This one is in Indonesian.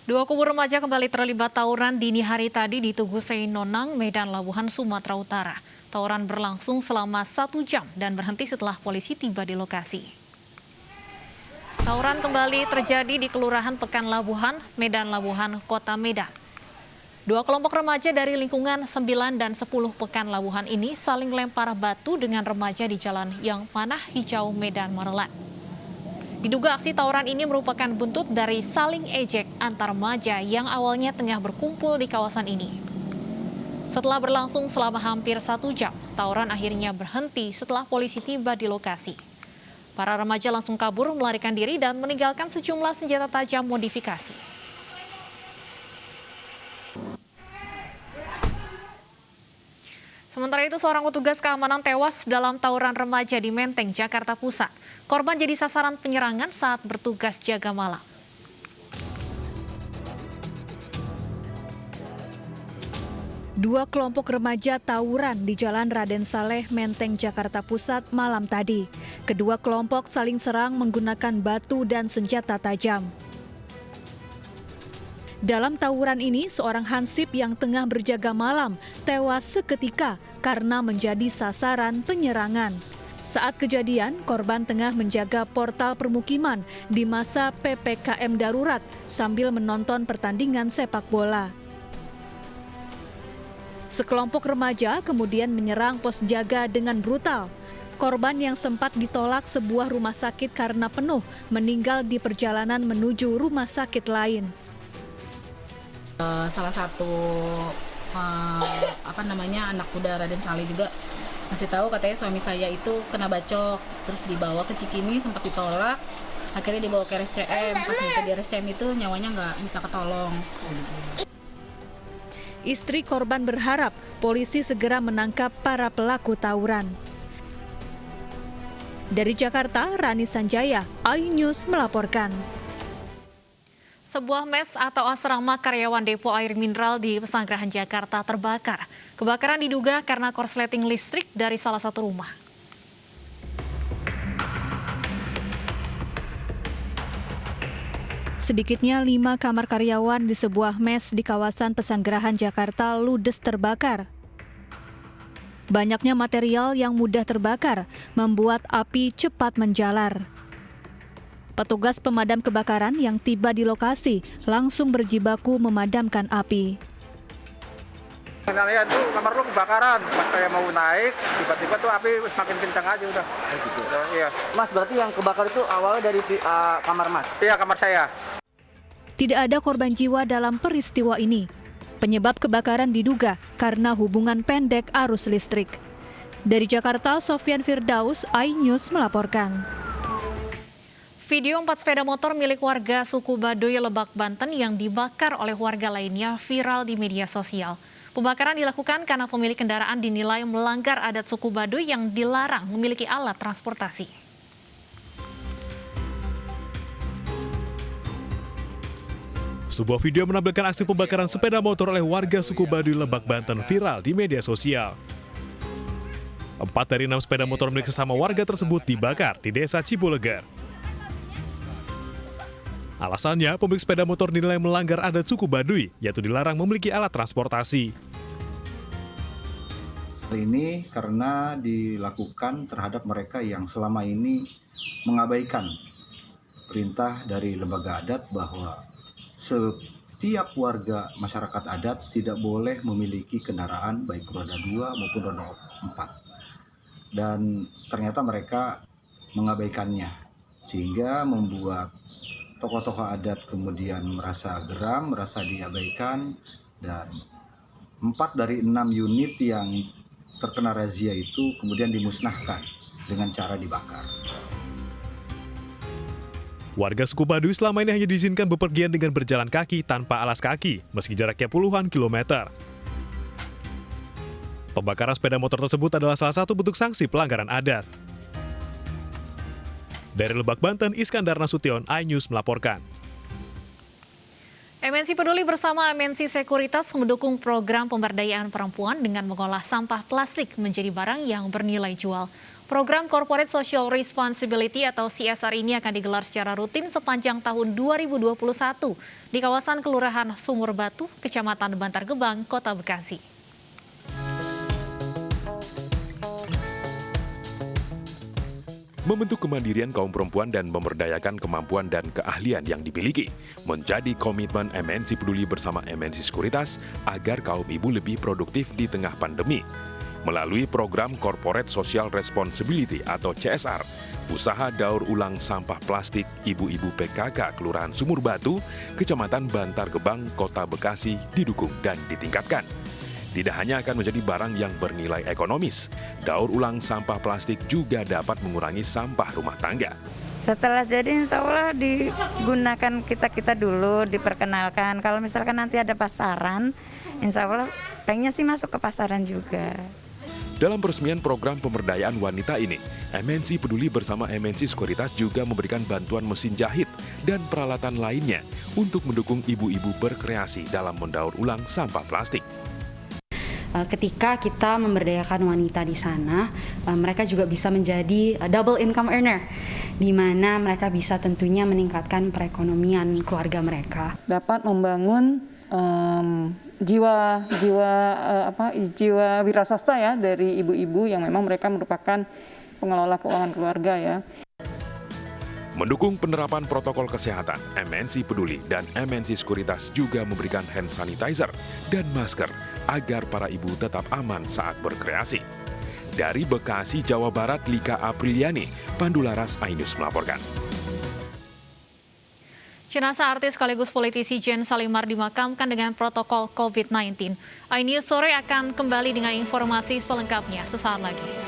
Dua kubu remaja kembali terlibat tawuran dini hari tadi di Tugu Seinonang, Medan Labuhan, Sumatera Utara. Tawuran berlangsung selama 1 jam dan berhenti setelah polisi tiba di lokasi. Tawuran kembali terjadi di Kelurahan Pekan Labuhan, Medan Labuhan, Kota Medan. Dua kelompok remaja dari lingkungan 9 dan 10 Pekan Labuhan ini saling lempar batu dengan remaja di jalan yang Panah Hijau, Medan, Marelan. Diduga aksi tawuran ini merupakan buntut dari saling ejek antar remaja yang awalnya tengah berkumpul di kawasan ini. Setelah berlangsung selama hampir 1 jam, tawuran akhirnya berhenti setelah polisi tiba di lokasi. Para remaja langsung kabur melarikan diri dan meninggalkan sejumlah senjata tajam modifikasi. Sementara itu, seorang petugas keamanan tewas dalam tawuran remaja di Menteng, Jakarta Pusat. Korban jadi sasaran penyerangan saat bertugas jaga malam. Dua kelompok remaja tawuran di Jalan Raden Saleh, Menteng, Jakarta Pusat malam tadi. Kedua kelompok saling serang menggunakan batu dan senjata tajam. Dalam tawuran ini, seorang hansip yang tengah berjaga malam tewas seketika karena menjadi sasaran penyerangan. Saat kejadian, korban tengah menjaga portal permukiman di masa PPKM darurat sambil menonton pertandingan sepak bola. Sekelompok remaja kemudian menyerang pos jaga dengan brutal. Korban yang sempat ditolak sebuah rumah sakit karena penuh meninggal di perjalanan menuju rumah sakit lain. Salah satu anak muda Raden Saleh juga ngasih tahu katanya suami saya itu kena bacok, terus dibawa ke Cikini, sempat ditolak, akhirnya dibawa ke RSCM. Pas nyampe di RSCM itu nyawanya nggak bisa ketolong. Istri korban berharap polisi segera menangkap para pelaku tawuran. Dari Jakarta, Rani Sanjaya, iNews melaporkan. Sebuah mes atau asrama karyawan depo air mineral di Pesanggerahan, Jakarta terbakar. Kebakaran diduga karena korsleting listrik dari salah satu rumah. Sedikitnya 5 kamar karyawan di sebuah mes di kawasan Pesanggerahan, Jakarta ludes terbakar. Banyaknya material yang mudah terbakar membuat api cepat menjalar. Petugas pemadam kebakaran yang tiba di lokasi langsung berjibaku memadamkan api. Kalian tuh kamar lu kebakaran, pas saya mau naik, tiba-tiba tuh api semakin kencang aja udah. Gitu. Iya. Mas, berarti yang kebakar itu awalnya dari kamar Mas? Iya, kamar saya. Tidak ada korban jiwa dalam peristiwa ini. Penyebab kebakaran diduga karena hubungan pendek arus listrik. Dari Jakarta, Sofyan Firdaus, iNews melaporkan. Video 4 sepeda motor milik warga suku Baduy, Lebak, Banten yang dibakar oleh warga lainnya viral di media sosial. Pembakaran dilakukan karena pemilik kendaraan dinilai melanggar adat suku Baduy yang dilarang memiliki alat transportasi. Sebuah video menampilkan aksi pembakaran sepeda motor oleh warga suku Baduy, Lebak, Banten viral di media sosial. 4 dari 6 sepeda motor milik sesama warga tersebut dibakar di Desa Ciboleger. Alasannya, pemilik sepeda motor dinilai melanggar adat suku Baduy, yaitu dilarang memiliki alat transportasi. Ini karena dilakukan terhadap mereka yang selama ini mengabaikan perintah dari lembaga adat bahwa setiap warga masyarakat adat tidak boleh memiliki kendaraan baik roda 2 maupun roda 4. Dan ternyata mereka mengabaikannya, sehingga membuat tokoh-tokoh adat kemudian merasa geram, merasa diabaikan, dan 4 dari 6 unit yang terkena razia itu kemudian dimusnahkan dengan cara dibakar. Warga suku Baduy selama ini hanya diizinkan bepergian dengan berjalan kaki tanpa alas kaki, meski jaraknya puluhan kilometer. Pembakaran sepeda motor tersebut adalah salah satu bentuk sanksi pelanggaran adat. Dari Lebak, Banten, Iskandar Nasution, iNews melaporkan. MNC Peduli bersama MNC Sekuritas mendukung program pemberdayaan perempuan dengan mengolah sampah plastik menjadi barang yang bernilai jual. Program Corporate Social Responsibility atau CSR ini akan digelar secara rutin sepanjang tahun 2021 di kawasan Kelurahan Sumur Batu, Kecamatan Bantar Gebang, Kota Bekasi. Membentuk kemandirian kaum perempuan dan memberdayakan kemampuan dan keahlian yang dimiliki menjadi komitmen MNC Peduli bersama MNC Sekuritas agar kaum ibu lebih produktif di tengah pandemi. Melalui program Corporate Social Responsibility atau CSR, usaha daur ulang sampah plastik ibu-ibu PKK Kelurahan Sumur Batu, Kecamatan Bantar Gebang, Kota Bekasi didukung dan ditingkatkan. Tidak hanya akan menjadi barang yang bernilai ekonomis, daur ulang sampah plastik juga dapat mengurangi sampah rumah tangga. Setelah jadi insya Allah digunakan kita dulu, diperkenalkan. Kalau misalkan nanti ada pasaran, insya Allah pengennya sih masuk ke pasaran juga. Dalam peresmian program pemberdayaan wanita ini, MNC Peduli bersama MNC Sekuritas juga memberikan bantuan mesin jahit dan peralatan lainnya untuk mendukung ibu-ibu berkreasi dalam mendaur ulang sampah plastik. Ketika kita memberdayakan wanita di sana, mereka juga bisa menjadi double income earner, di mana mereka bisa tentunya meningkatkan perekonomian keluarga mereka. Dapat membangun jiwa wiraswasta ya dari ibu-ibu yang memang mereka merupakan pengelola keuangan keluarga ya. Mendukung penerapan protokol kesehatan, MNC Peduli dan MNC Sekuritas juga memberikan hand sanitizer dan masker agar para ibu tetap aman saat berkreasi. Dari Bekasi, Jawa Barat, Lika Apriliani, Pandu Laras, iNews melaporkan. Jenazah artis sekaligus politisi Jen Salimar dimakamkan dengan protokol COVID-19. iNews sore akan kembali dengan informasi selengkapnya sesaat lagi.